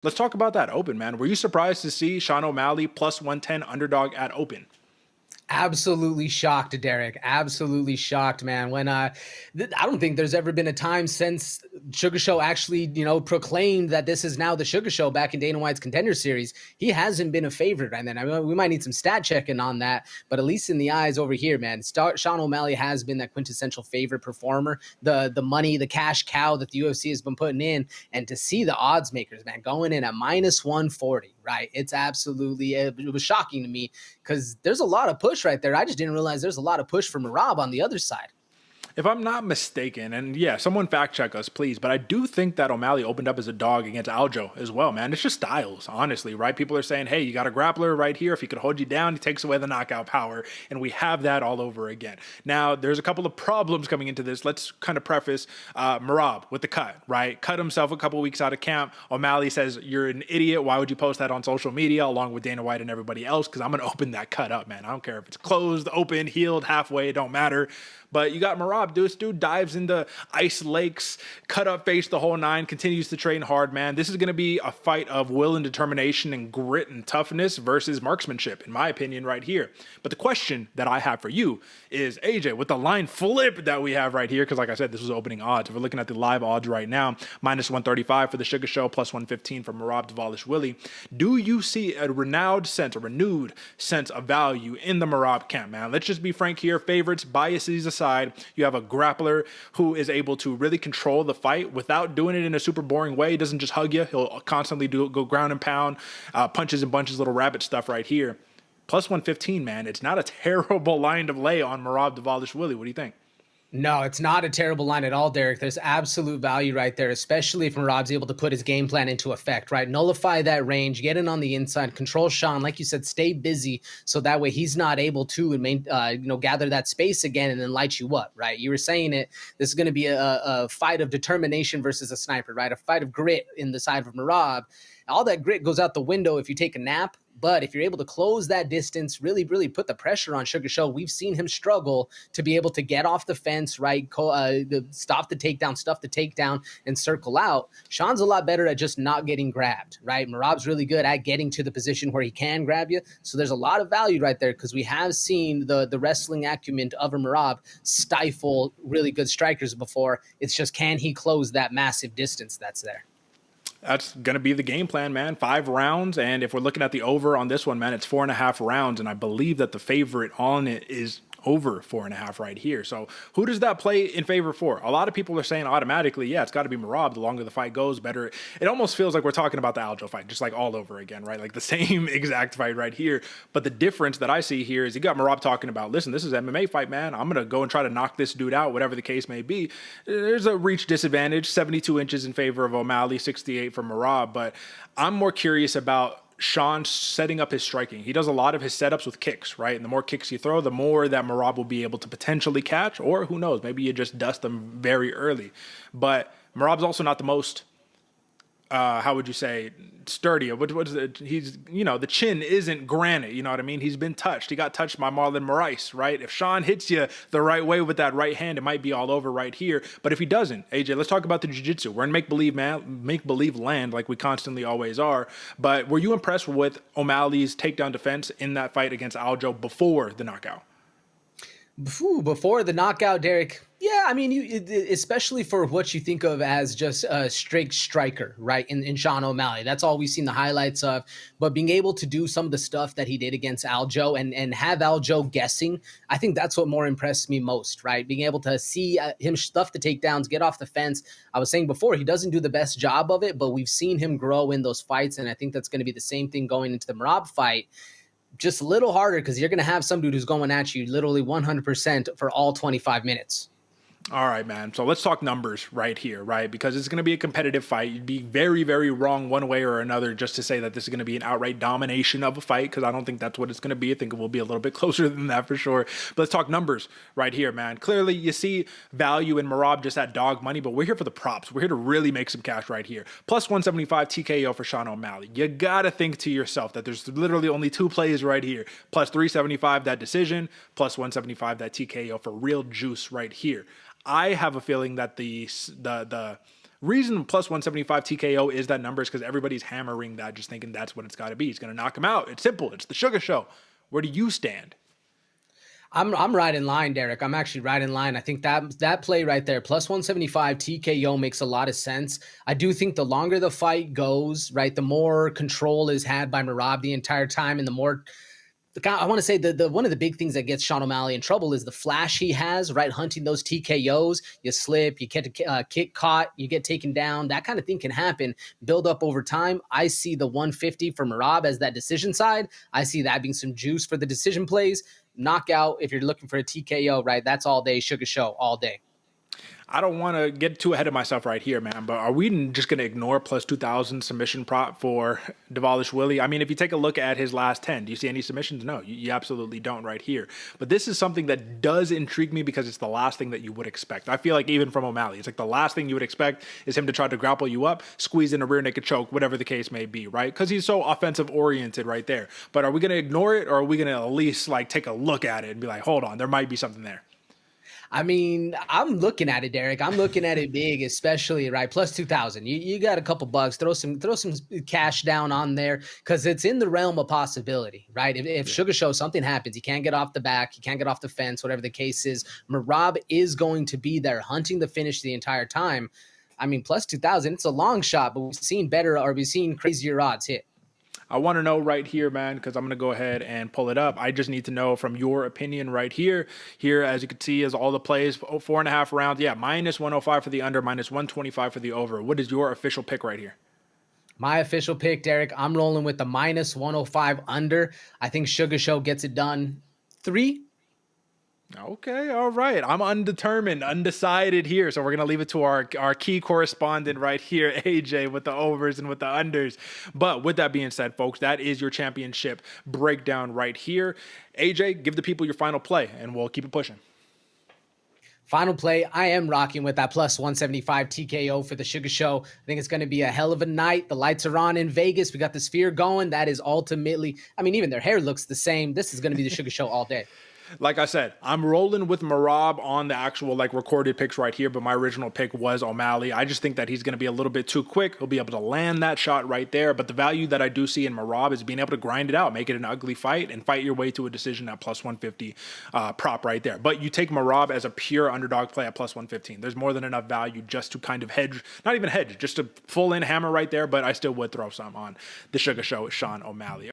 Let's talk about that open, man. Were you surprised to see Sean O'Malley plus 110 underdog at open? Absolutely shocked, Derek. Absolutely shocked, man. I don't think there's ever been a time since Sugar Show actually, proclaimed that this is now the Sugar Show back in Dana White's Contender Series. He hasn't been a favorite, and then I mean, we might need some stat checking on that, but at least in the eyes over here, man, Sean O'Malley has been that quintessential favorite performer. The money, the cash cow that the UFC has been putting in, and to see the odds makers, man, going in at minus 140, right? It's absolutely it was shocking to me because there's a lot of push right there. I just didn't realize there's a lot of push from Merab on the other side. If I'm not mistaken, and yeah, someone fact check us, please, but I do think that O'Malley opened up as a dog against Aljo as well, man. It's just styles, honestly, right? People are saying, hey, you got a grappler right here. If he could hold you down, he takes away the knockout power, and we have that all over again. Now, there's a couple of problems coming into this. Let's kind of preface Merab with the cut, right? Cut himself a couple weeks out of camp. O'Malley says, you're an idiot. Why would you post that on social media along with Dana White and everybody else? Because I'm going to open that cut up, man. I don't care if it's closed, open, healed, halfway, it don't matter. But you got Merab, this dude dives into ice lakes, cut up face the whole nine, continues to train hard, man. This is going to be a fight of will and determination and grit and toughness versus marksmanship, in my opinion, right here. But the question that I have for you is, AJ, with the line flip that we have right here, because like I said, this was opening odds. If we're looking at the live odds right now, minus 135 for the Sugar Show, plus 115 for Merab Dvalishvili. Do you see a renewed sense of value in the Merab camp, man? Let's just be frank here. Favorites, biases aside, you have a grappler who is able to really control the fight without doing it in a super boring way. He doesn't just hug you. He'll constantly go ground and pound, punches and bunches, little rabbit stuff right here. Plus 115, man. It's not a terrible line to lay on Merab Dvalishvili. What do you think? No, it's not a terrible line at all, Derek. There's absolute value right there, especially if Merab's able to put his game plan into effect, right? Nullify that range, get in on the inside, control Sean, like you said, stay busy, so that way he's not able to gather that space again and then light you up, right? You were saying it. This is going to be a fight of determination versus a sniper, right? A fight of grit in the side of Merab. All that grit goes out the window if you take a nap. But if you're able to close that distance, really, really put the pressure on Sugar Show, we've seen him struggle to be able to get off the fence, right? Stop the takedown, stuff the takedown, and circle out. Sean's a lot better at just not getting grabbed, right? Merab's really good at getting to the position where he can grab you. So there's a lot of value right there because we have seen the wrestling acumen of Merab stifle really good strikers before. It's just, can he close that massive distance that's there? That's going to be the game plan, man. 5 rounds. And if we're looking at the over on this one, man, it's 4.5 rounds. And I believe that the favorite on it is over 4.5 right here. So who does that play in favor for? A lot of people are saying automatically, yeah, it's got to be Merab. The longer the fight goes, better. It almost feels like we're talking about the Aljo fight, just like all over again, right? Like the same exact fight right here. But the difference that I see here is you got Merab talking about, listen, this is an MMA fight, man. I'm going to go and try to knock this dude out, whatever the case may be. There's a reach disadvantage, 72 inches in favor of O'Malley, 68 for Merab. But I'm more curious about Sean setting up his striking. He does a lot of his setups with kicks, right? And the more kicks you throw, the more that Merab will be able to potentially catch, or who knows, maybe you just dust them very early. But Merab's also not the most how would you say, sturdy. What is it? He's, the chin isn't granite. You know what I mean? He's been touched. He got touched by Marlon Moraes, right? If Sean hits you the right way with that right hand, it might be all over right here. But if he doesn't, AJ, let's talk about the jiu-jitsu. We're in make-believe, man, make-believe land like we constantly always are. But were you impressed with O'Malley's takedown defense in that fight against Aljo before the knockout? Before the knockout, Derek, yeah, I mean, especially for what you think of as just a straight striker, right, in Sean O'Malley. That's all we've seen the highlights of. But being able to do some of the stuff that he did against Aljo and have Aljo guessing, I think that's what more impressed me most, right? Being able to see him stuff the takedowns, get off the fence. I was saying before, he doesn't do the best job of it, but we've seen him grow in those fights, and I think that's going to be the same thing going into the Merab fight. Just a little harder because you're going to have some dude who's going at you literally 100% for all 25 minutes. All right, man. So let's talk numbers right here, right? Because it's going to be a competitive fight. You'd be very, very wrong one way or another just to say that this is going to be an outright domination of a fight, because I don't think that's what it's going to be. I think it will be a little bit closer than that for sure. But let's talk numbers right here, man. Clearly, you see value in Merab just at dog money, but we're here for the props. We're here to really make some cash right here. Plus 175 TKO for Sean O'Malley. You got to think to yourself that there's literally only 2 plays right here. Plus 375 that decision, plus 175 that TKO for real juice right here. I have a feeling that the Reason plus 175 TKO is that number is because everybody's hammering that, just thinking that's what it's got to be. He's going to knock him out. It's simple. It's the Sugar Show. Where do you stand? I'm right in line, Derek. I'm actually right in line. I think that play right there, plus 175 TKO, makes a lot of sense. I do think the longer the fight goes, right, the more control is had by Merab the entire time, and the more I want to say the one of the big things that gets Sean O'Malley in trouble is the flash he has, right? Hunting those TKOs, you slip, you get a kick caught, you get taken down. That kind of thing can happen, build up over time. I see the 150 for Merab as that decision side. I see that being some juice for the decision plays. Knockout, if you're looking for a TKO, right? That's all day, Sugar Show, all day. I don't want to get too ahead of myself right here, man, but are we just going to ignore plus 2,000 submission prop for Dvalishvili? I mean, if you take a look at his last 10, do you see any submissions? No, you absolutely don't right here. But this is something that does intrigue me because it's the last thing that you would expect. I feel like even from O'Malley, it's like the last thing you would expect is him to try to grapple you up, squeeze in a rear naked choke, whatever the case may be, right? Because he's so offensive oriented right there. But are we going to ignore it, or are we going to at least like take a look at it and be like, hold on, there might be something there? I mean, I'm looking at it, Derek. I'm looking at it big, especially right plus 2,000. You got a couple bucks. Throw some cash down on there because it's in the realm of possibility, right? If Sugar Show something happens, he can't get off the back, he can't get off the fence, whatever the case is. Merab is going to be there hunting the finish the entire time. I mean, plus 2,000. It's a long shot, but we've seen better, or we've seen crazier odds hit. I want to know right here, man, because I'm going to go ahead and pull it up. I just need to know from your opinion right here. Here, as you can see, is all the plays, 4.5 rounds. Yeah, minus 105 for the under, minus 125 for the over. What is your official pick right here? My official pick, Derek, I'm rolling with the minus 105 under. I think Sugar Show gets it done 3. Okay, all right. I'm undetermined, undecided here. So we're going to leave it to our key correspondent right here, AJ, with the overs and with the unders. But with that being said, folks, that is your championship breakdown right here. AJ, give the people your final play, and we'll keep it pushing. Final play, I am rocking with that plus 175 TKO for the Sugar Show. I think it's going to be a hell of a night. The lights are on in Vegas. We got the Sphere going. That is ultimately, I mean, even their hair looks the same. This is going to be the Sugar Show all day. Like I said, I'm rolling with Merab on the actual like recorded picks right here, but my original pick was O'Malley. I just think that he's going to be a little bit too quick. He'll be able to land that shot right there. But the value that I do see in Merab is being able to grind it out, make it an ugly fight, and fight your way to a decision at plus 150 prop right there. But you take Merab as a pure underdog play at plus 115. There's more than enough value just to kind of hedge, not even hedge, just to full in hammer right there. But I still would throw some on the Sugar Show with Sean O'Malley.